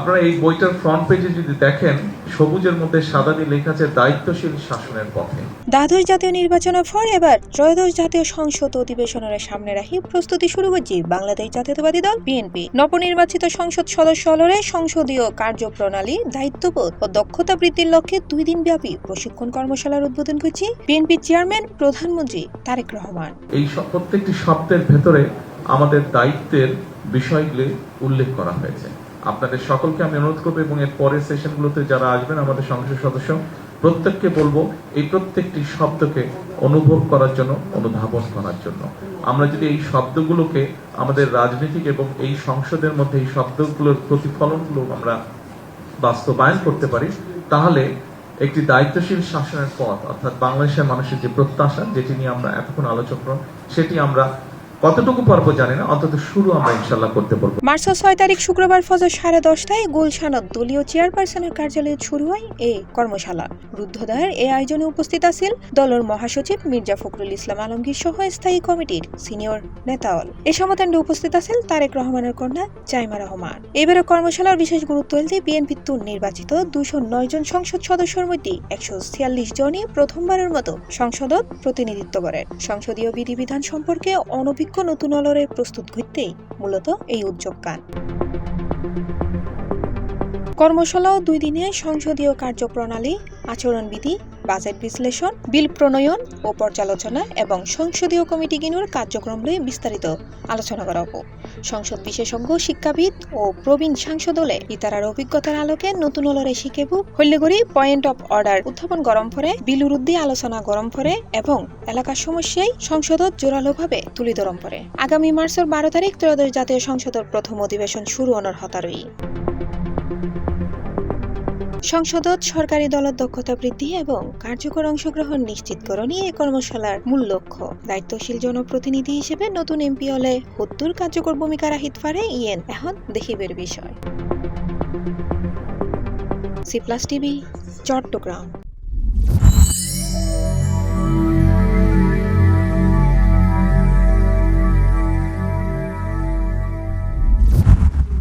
আপনারা এই বইটার ফ্রন্ট পেজে যদি দেখেন, সবুজের মধ্যে সাদা দিয়ে লেখা আছে দায়িত্বশীল শাসনের পথে। দ্বাদশ জাতীয় নির্বাচনের পর এবার ত্রয়োদশ জাতীয় সংসদ অধিবেশনের সামনে রাখি প্রস্তুতি শুরু করছে বাংলাদেশ জাতীয়তাবাদী দল বিএনপি। নবনির্বাচিত সংসদ সদস্য হলরে সংসদীয় কার্যপ্রণালী, দায়িত্ববোধ ও দক্ষতা বৃদ্ধির লক্ষ্যে 2 দিনব্যাপী প্রশিক্ষণ কর্মশালার উদ্বোধন করছে বিএনপি চেয়ারম্যান প্রধানমন্ত্রী তারেক রহমান। এই প্রত্যেকটি শব্দের ভেতরে আমাদের দায়িত্বের বিষয়গুলি উল্লেখ করা হয়েছে। আপনাদের সকলকে আমি অনুরোধ করবো এবং এর পরের সেশনগুলোতে যারা আসবেন আমাদের সংসদ সদস্য প্রত্যেককে বলবো এই প্রত্যেকটি শব্দকে অনুভব করার জন্য, অনুধাবন করার জন্য। আমরা যদি এই শব্দগুলোকে আমাদের রাজনীতিক এবং এই সংসদের মধ্যে এই শব্দগুলোর প্রতিফলনগুলো আমরা বাস্তবায়ন করতে পারি, তাহলে একটি দায়িত্বশীল শাসনের পথ, অর্থাৎ বাংলাদেশের মানুষের যে প্রত্যাশা, যেটি নিয়ে আমরা এতক্ষণ আলোচনা করলাম, সেটি আমরা কতটুকু পারবো জানি না, অন্তত শুরু আমরা ইনশাল্লাহ করতে পারবো। মার্চের 6 তারিখ শুক্রবার ফজর 10:30টায় গুলশানত দলীয় চেয়ারপারসনের কার্যালয়ে শুরু হয় এই কর্মশালা। রুদ্ধদ্বারের এই আয়োজনে উপস্থিত আছেন দলের মহাসচিব মির্জা ফখরুল ইসলাম আলমগীর সহ স্থায়ী কমিটির সিনিয়র নেতাওয়াল। এ সমাধানে উপস্থিত আছেন তারেক রহমানের কন্যা জাইমা রহমান। এবারের কর্মশালার বিশেষ গুরুত্ব হল বিএনপির নির্বাচিত 209 জন সংসদ সদস্যের মধ্যে 146 জনই প্রথমবারের মতো সংসদত প্রতিনিধিত্ব করেন। সংসদীয় বিধিবিধান সম্পর্কে অনভিজ্ঞ নতুন অলরে প্রস্তুত করতেই মূলত এই উদ্যোগ গান। কর্মশালাও 2 দিনে সংসদীয় কার্যপ্রণালী, আচরণবিধি, বাজেট বিশ্লেষণ, বিল প্রণয়ন ও পর্যালোচনা এবং সংসদীয় কমিটি গিনুর কার্যক্রম নিয়ে বিস্তারিত আলোচনা করা হবে। সংসদ বিশেষজ্ঞ, শিক্ষাবিদ ও প্রবীণ সাংসদ হলে ইতারার অভিজ্ঞতার আলোকে নতুন অলরে শিখেব হল্যগড়ি পয়েন্ট অফ অর্ডার উত্থাপন গরম ফরে, বিলুরুদ্ধি আলোচনা গরম ফরে এবং এলাকার সমস্যায় সংসদত জোরালোভাবে তুলি ধরম ফরে। আগামী মার্চের 12 তারিখ ত্রয়োদশ জাতীয় সংসদের প্রথম অধিবেশন শুরু হওয়ার হতারই। সংসদত সরকারি দলের দক্ষতা বৃদ্ধি এবং কার্যকর অংশগ্রহণ নিশ্চিতকরণই এই কর্মশালার মূল লক্ষ্য। দায়িত্বশীল জনপ্রতিনিধি হিসেবে নতুন এমপি হলে হদ্দুর কার্যকর ভূমিকা রাখিতে পারে ইয়েন এখন দেখিবের বিষয়। C+ TV, Chittagong.